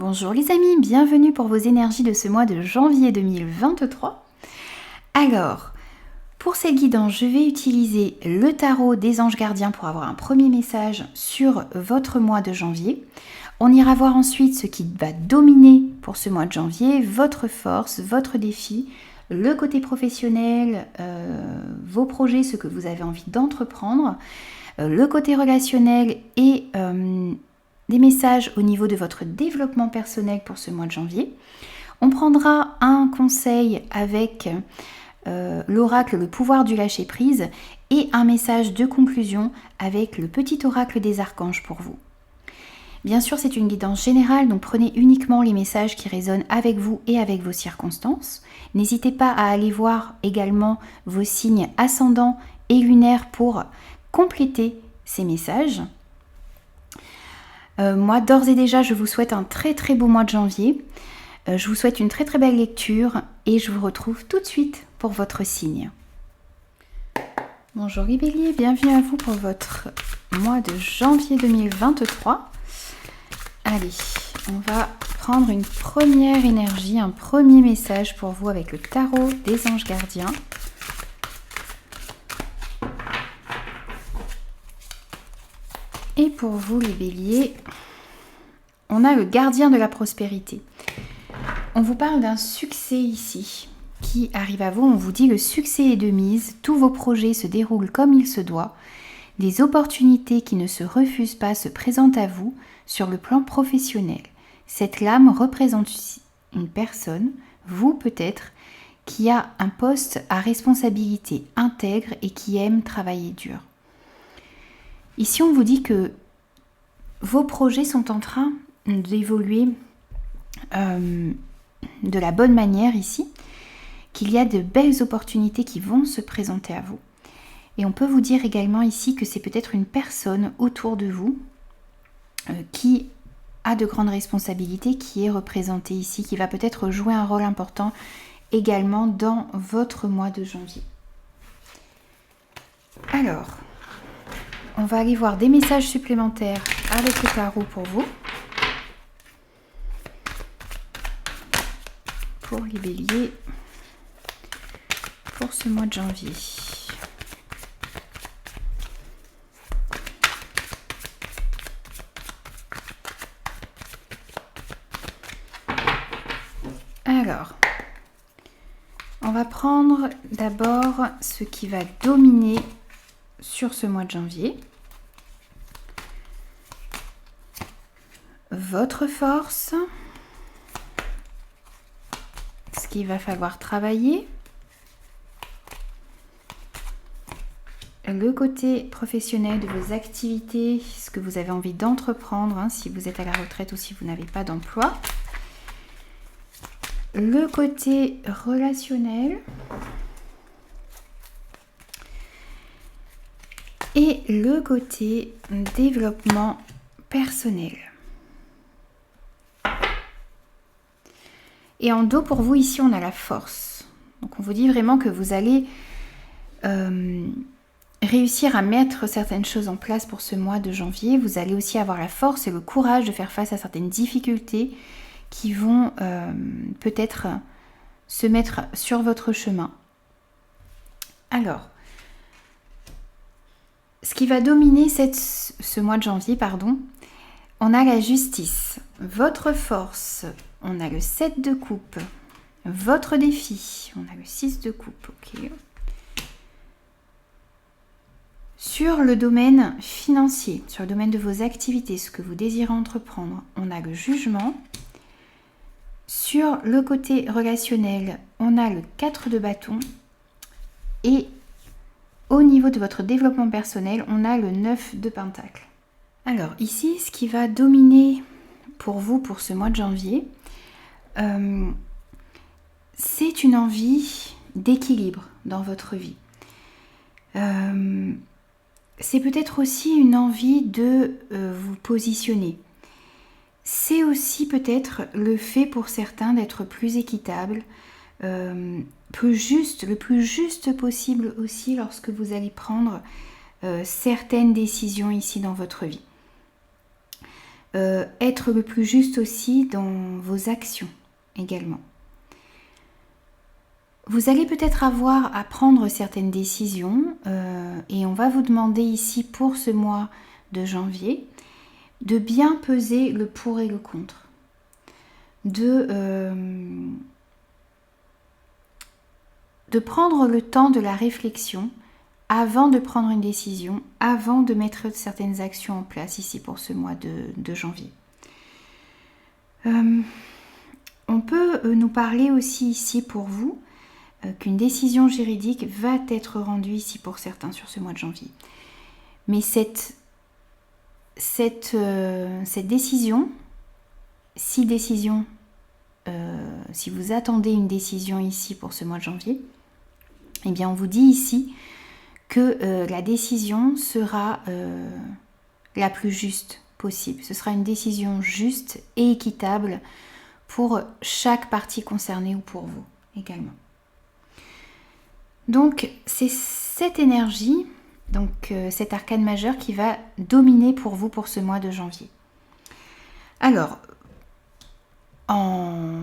Bonjour les amis, bienvenue pour vos énergies de ce mois de janvier 2023. Alors, pour cette guidance, je vais utiliser le tarot des anges gardiens pour avoir un premier message sur votre mois de janvier. On ira voir ensuite ce qui va dominer pour ce mois de janvier, votre force, votre défi, le côté professionnel, vos projets, ce que vous avez envie d'entreprendre, le côté relationnel et des messages au niveau de votre développement personnel pour ce mois de janvier. On prendra un conseil avec l'oracle Le pouvoir du lâcher prise et un message de conclusion avec le petit oracle des archanges pour vous. Bien sûr, c'est une guidance générale, donc prenez uniquement les messages qui résonnent avec vous et avec vos circonstances. N'hésitez pas à aller voir également vos signes ascendants et lunaires pour compléter ces messages. Moi, d'ores et déjà, je vous souhaite un très très beau mois de janvier. Je vous souhaite une très très belle lecture et je vous retrouve tout de suite pour votre signe. Bonjour les béliers, bienvenue à vous pour votre mois de janvier 2023. Allez, on va prendre une première énergie, un premier message pour vous avec le tarot des anges gardiens. Et pour vous les béliers, on a le gardien de la prospérité. On vous parle d'un succès ici qui arrive à vous. On vous dit le succès est de mise, tous vos projets se déroulent comme il se doit. Des opportunités qui ne se refusent pas se présentent à vous sur le plan professionnel. Cette lame représente une personne, vous peut-être, qui a un poste à responsabilité intègre et qui aime travailler dur. Ici, on vous dit que vos projets sont en train d'évoluer de la bonne manière ici, qu'il y a de belles opportunités qui vont se présenter à vous. Et on peut vous dire également ici que c'est peut-être une personne autour de vous qui a de grandes responsabilités, qui est représentée ici, qui va peut-être jouer un rôle important également dans votre mois de janvier. Alors, on va aller voir des messages supplémentaires avec le tarot pour vous. Pour les béliers, pour ce mois de janvier. Alors, on va prendre d'abord ce qui va dominer sur ce mois de janvier. Votre force, ce qu'il va falloir travailler, le côté professionnel de vos activités, ce que vous avez envie d'entreprendre, si vous êtes à la retraite ou si vous n'avez pas d'emploi, le côté relationnel et le côté développement personnel. Et en dos pour vous ici on a la force. Donc on vous dit vraiment que vous allez réussir à mettre certaines choses en place pour ce mois de janvier. Vous allez aussi avoir la force et le courage de faire face à certaines difficultés qui vont peut-être se mettre sur votre chemin. Alors, ce qui va dominer ce mois de janvier, on a la justice, votre force, on a le 7 de coupe, votre défi, on a le 6 de coupe, ok. Sur le domaine financier, sur le domaine de vos activités, ce que vous désirez entreprendre, on a le jugement. Sur le côté relationnel, on a le 4 de bâton. Et au niveau de votre développement personnel, on a le 9 de pentacle. Alors ici, ce qui va dominer pour vous pour ce mois de janvier, c'est une envie d'équilibre dans votre vie. C'est peut-être aussi une envie de vous positionner. C'est aussi peut-être le fait pour certains d'être plus équitable, plus juste, le plus juste possible aussi lorsque vous allez prendre certaines décisions ici dans votre vie. être le plus juste aussi dans vos actions également. Vous allez peut-être avoir à prendre certaines décisions et on va vous demander ici pour ce mois de janvier de bien peser le pour et le contre, de prendre le temps de la réflexion avant de prendre une décision, avant de mettre certaines actions en place ici pour ce mois de janvier. On peut nous parler aussi ici pour vous qu'une décision juridique va être rendue ici pour certains sur ce mois de janvier. Mais cette décision, si vous attendez une décision ici pour ce mois de janvier, eh bien on vous dit ici que la décision sera la plus juste possible. Ce sera une décision juste et équitable pour chaque partie concernée ou pour vous également. Donc c'est cette énergie, donc cet arcane majeur qui va dominer pour vous pour ce mois de janvier. Alors, en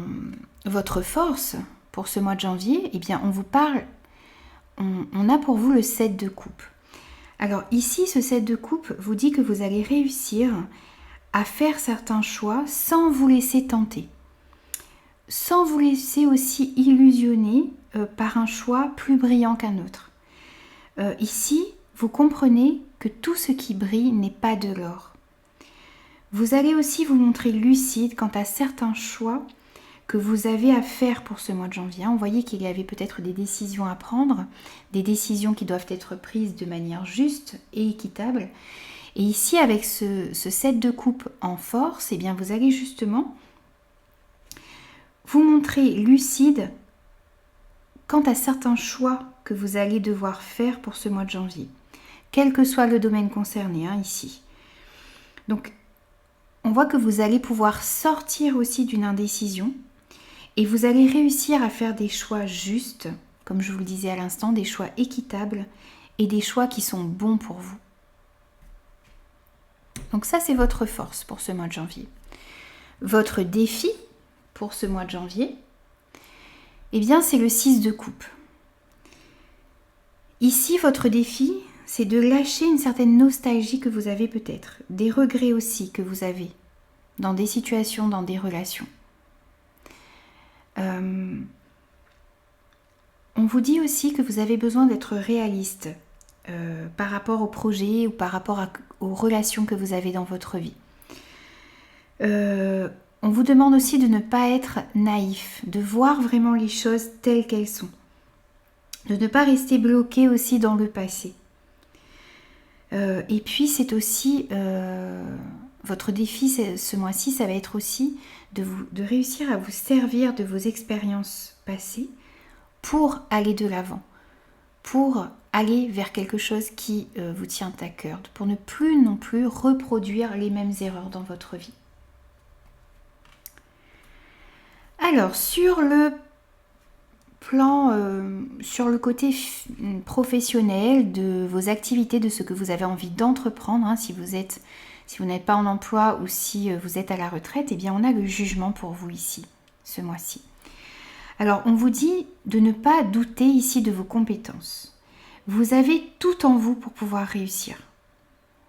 votre force pour ce mois de janvier, eh bien on vous parle, on a pour vous le 7 de coupe. Alors ici, ce 7 de coupe vous dit que vous allez réussir à faire certains choix sans vous laisser tenter, sans vous laisser aussi illusionner par un choix plus brillant qu'un autre. Ici, vous comprenez que tout ce qui brille n'est pas de l'or. Vous allez aussi vous montrer lucide quant à certains choix que vous avez à faire pour ce mois de janvier. Vous voyez qu'il y avait peut-être des décisions à prendre, des décisions qui doivent être prises de manière juste et équitable. Et ici, avec ce 7 de coupe en force, eh bien, vous allez justement vous montrer lucide quant à certains choix que vous allez devoir faire pour ce mois de janvier, quel que soit le domaine concerné, ici. Donc, on voit que vous allez pouvoir sortir aussi d'une indécision et vous allez réussir à faire des choix justes, comme je vous le disais à l'instant, des choix équitables et des choix qui sont bons pour vous. Donc ça, c'est votre force pour ce mois de janvier. Votre défi pour ce mois de janvier, eh bien, c'est le 6 de coupe. Ici, votre défi, c'est de lâcher une certaine nostalgie que vous avez peut-être, des regrets aussi que vous avez dans des situations, dans des relations. On vous dit aussi que vous avez besoin d'être réaliste par rapport au projet ou par rapport aux relations que vous avez dans votre vie. On vous demande aussi de ne pas être naïf, de voir vraiment les choses telles qu'elles sont, de ne pas rester bloqué aussi dans le passé. Et puis c'est aussi, votre défi ce mois-ci, ça va être aussi de réussir à vous servir de vos expériences passées pour aller de l'avant, pour aller vers quelque chose qui vous tient à cœur, pour ne plus non plus reproduire les mêmes erreurs dans votre vie. Alors, sur le plan, sur le côté professionnel de vos activités, de ce que vous avez envie d'entreprendre, si vous n'êtes pas en emploi ou si vous êtes à la retraite, eh bien on a le jugement pour vous ici, ce mois-ci. Alors, on vous dit de ne pas douter ici de vos compétences. Vous avez tout en vous pour pouvoir réussir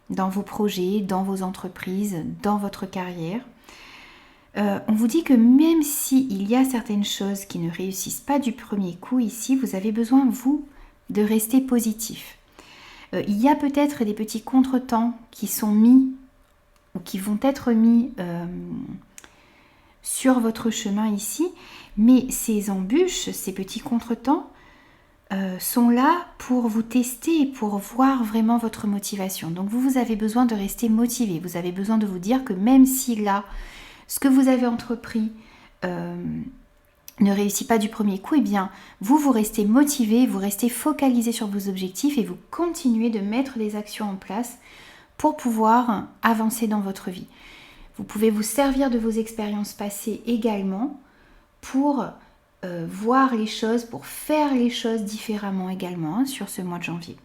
dans vos projets, dans vos entreprises, dans votre carrière. On vous dit que même s'il y a certaines choses qui ne réussissent pas du premier coup ici, vous avez besoin, vous, de rester positif. Il y a peut-être des petits contretemps qui sont mis ou qui vont être mis sur votre chemin ici, mais ces embûches, ces petits contretemps sont là pour vous tester et pour voir vraiment votre motivation. Donc vous avez besoin de rester motivé, vous avez besoin de vous dire que même si là, ce que vous avez entrepris ne réussit pas du premier coup, eh bien, vous restez motivé, vous restez focalisé sur vos objectifs et vous continuez de mettre des actions en place pour pouvoir avancer dans votre vie. Vous pouvez vous servir de vos expériences passées également pour voir les choses, pour faire les choses différemment également sur ce mois de janvier.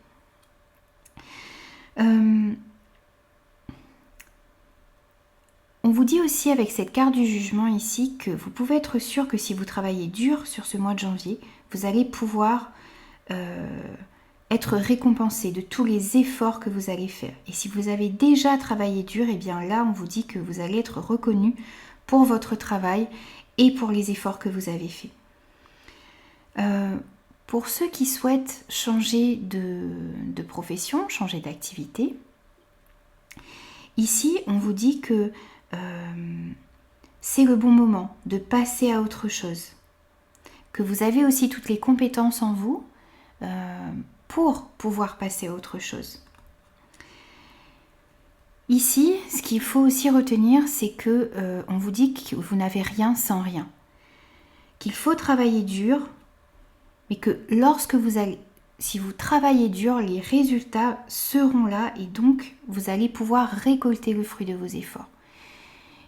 On vous dit aussi avec cette carte du jugement ici que vous pouvez être sûr que si vous travaillez dur sur ce mois de janvier, vous allez pouvoir être récompensé de tous les efforts que vous allez faire. Et si vous avez déjà travaillé dur, et bien là, on vous dit que vous allez être reconnu pour votre travail et pour les efforts que vous avez faits. Pour ceux qui souhaitent changer de profession, changer d'activité, ici, on vous dit que c'est le bon moment de passer à autre chose. Que vous avez aussi toutes les compétences en vous pour pouvoir passer à autre chose. Ici, ce qu'il faut aussi retenir, c'est que on vous dit que vous n'avez rien sans rien. Qu'il faut travailler dur, mais que si vous travaillez dur, les résultats seront là et donc vous allez pouvoir récolter le fruit de vos efforts.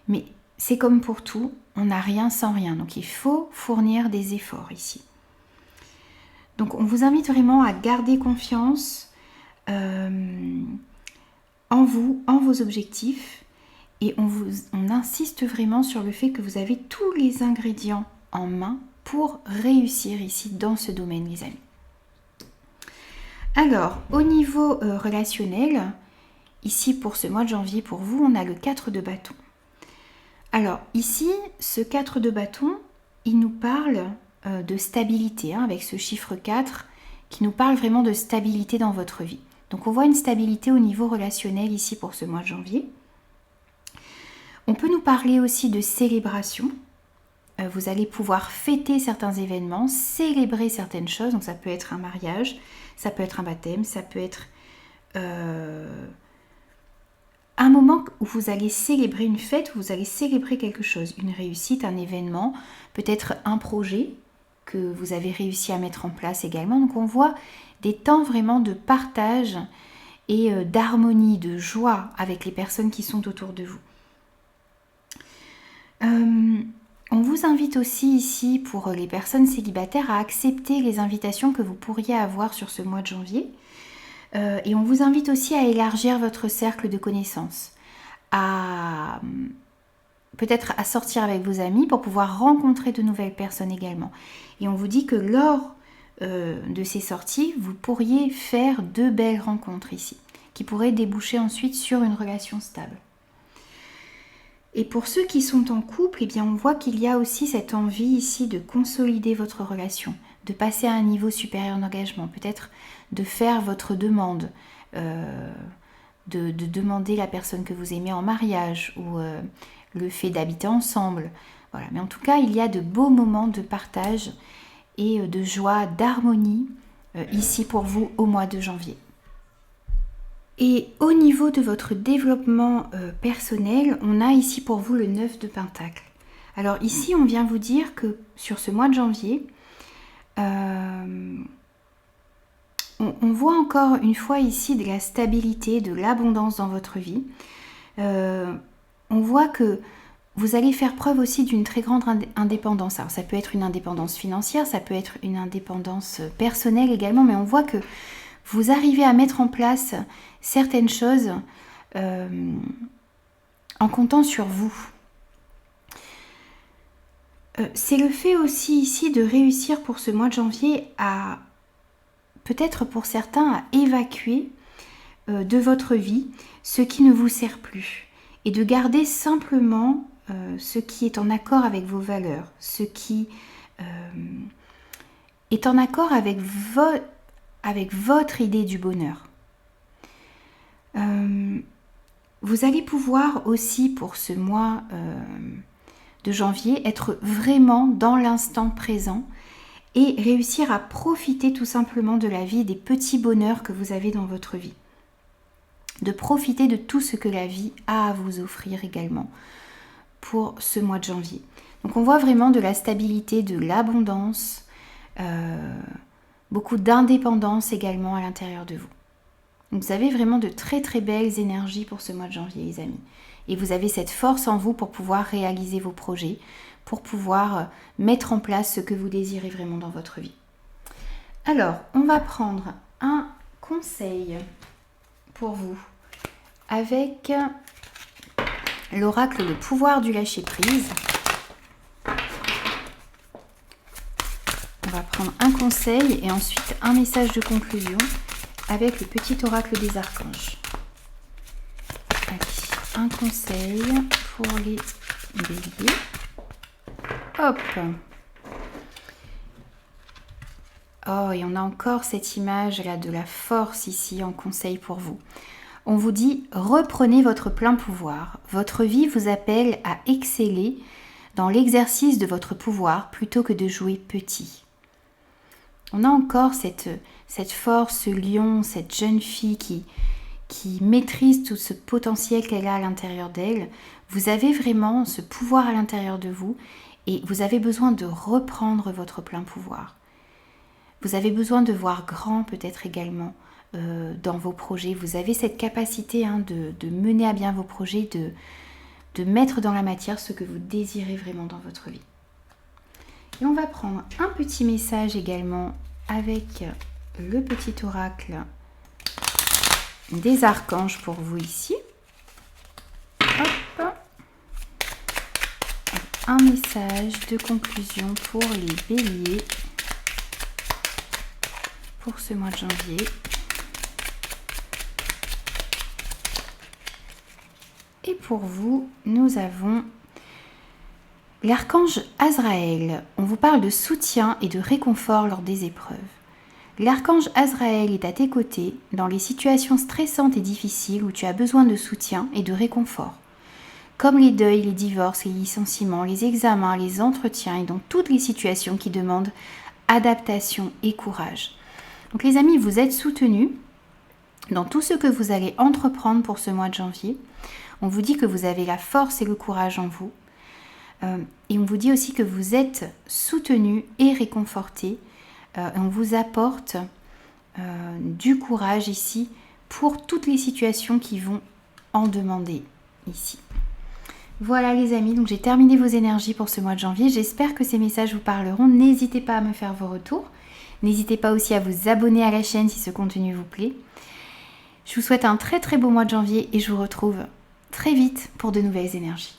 Mais c'est comme pour tout, on n'a rien sans rien, donc il faut fournir des efforts ici. Donc on vous invite vraiment à garder confiance en vous, en vos objectifs, et on insiste vraiment sur le fait que vous avez tous les ingrédients en main pour réussir ici dans ce domaine, les amis. Alors, au niveau relationnel, ici pour ce mois de janvier, pour vous, on a le 4 de bâton. Alors ici, ce 4 de bâton, il nous parle de stabilité, avec ce chiffre 4 qui nous parle vraiment de stabilité dans votre vie. Donc on voit une stabilité au niveau relationnel ici pour ce mois de janvier. On peut nous parler aussi de célébration. Vous allez pouvoir fêter certains événements, célébrer certaines choses. Donc ça peut être un mariage, ça peut être un baptême, ça peut être un moment où vous allez célébrer une fête, où vous allez célébrer quelque chose, une réussite, un événement, peut-être un projet que vous avez réussi à mettre en place également. Donc on voit des temps vraiment de partage et d'harmonie, de joie avec les personnes qui sont autour de vous. On vous invite aussi ici, pour les personnes célibataires, à accepter les invitations que vous pourriez avoir sur ce mois de janvier. Et on vous invite aussi à élargir votre cercle de connaissances, peut-être à sortir avec vos amis pour pouvoir rencontrer de nouvelles personnes également. Et on vous dit que lors de ces sorties, vous pourriez faire de belles rencontres ici, qui pourraient déboucher ensuite sur une relation stable. Et pour ceux qui sont en couple, eh bien on voit qu'il y a aussi cette envie ici de consolider votre relation, de passer à un niveau supérieur d'engagement, peut-être de faire votre demande, de demander la personne que vous aimez en mariage ou le fait d'habiter ensemble. Voilà. Mais en tout cas, il y a de beaux moments de partage et de joie, d'harmonie ici pour vous au mois de janvier. Et au niveau de votre développement personnel, on a ici pour vous le 9 de Pentacle. Alors ici, on vient vous dire que sur ce mois de janvier, on voit encore une fois ici de la stabilité, de l'abondance dans votre vie. On voit que vous allez faire preuve aussi d'une très grande indépendance. Alors ça peut être une indépendance financière, ça peut être une indépendance personnelle également, mais on voit que vous arrivez à mettre en place certaines choses en comptant sur vous. C'est le fait aussi ici de réussir pour ce mois de janvier à, peut-être pour certains, à évacuer de votre vie ce qui ne vous sert plus et de garder simplement ce qui est en accord avec vos valeurs, ce qui est en accord avec votre idée du bonheur. Vous allez pouvoir aussi pour ce mois de janvier être vraiment dans l'instant présent et réussir à profiter tout simplement de la vie, des petits bonheurs que vous avez dans votre vie. De profiter de tout ce que la vie a à vous offrir également pour ce mois de janvier. Donc on voit vraiment de la stabilité, de l'abondance, beaucoup d'indépendance également à l'intérieur de vous. Donc vous avez vraiment de très très belles énergies pour ce mois de janvier, les amis. Et vous avez cette force en vous pour pouvoir réaliser vos projets, pour pouvoir mettre en place ce que vous désirez vraiment dans votre vie. Alors, on va prendre un conseil pour vous avec l'oracle le pouvoir du lâcher-prise. On va prendre un conseil et ensuite un message de conclusion avec le petit oracle des archanges. Allez, un conseil pour les béliers. Hop! Oh, et on a encore cette image là de la force ici en conseil pour vous. On vous dit, reprenez votre plein pouvoir. Votre vie vous appelle à exceller dans l'exercice de votre pouvoir plutôt que de jouer petit. On a encore cette force, ce lion, cette jeune fille qui maîtrise tout ce potentiel qu'elle a à l'intérieur d'elle. Vous avez vraiment ce pouvoir à l'intérieur de vous et vous avez besoin de reprendre votre plein pouvoir. Vous avez besoin de voir grand peut-être également dans vos projets. Vous avez cette capacité de mener à bien vos projets, de mettre dans la matière ce que vous désirez vraiment dans votre vie. Et on va prendre un petit message également avec le petit oracle des archanges pour vous ici. Hop. Un message de conclusion pour les béliers pour ce mois de janvier. Et pour vous, nous avons l'archange Azraël. On vous parle de soutien et de réconfort lors des épreuves. L'archange Azraël est à tes côtés dans les situations stressantes et difficiles où tu as besoin de soutien et de réconfort. Comme les deuils, les divorces, les licenciements, les examens, les entretiens et dans toutes les situations qui demandent adaptation et courage. Donc les amis, vous êtes soutenus dans tout ce que vous allez entreprendre pour ce mois de janvier. On vous dit que vous avez la force et le courage en vous. Et on vous dit aussi que vous êtes soutenus et réconfortés. On vous apporte du courage ici pour toutes les situations qui vont en demander ici. Voilà les amis, donc j'ai terminé vos énergies pour ce mois de janvier. J'espère que ces messages vous parleront. N'hésitez pas à me faire vos retours. N'hésitez pas aussi à vous abonner à la chaîne si ce contenu vous plaît. Je vous souhaite un très très beau mois de janvier et je vous retrouve très vite pour de nouvelles énergies.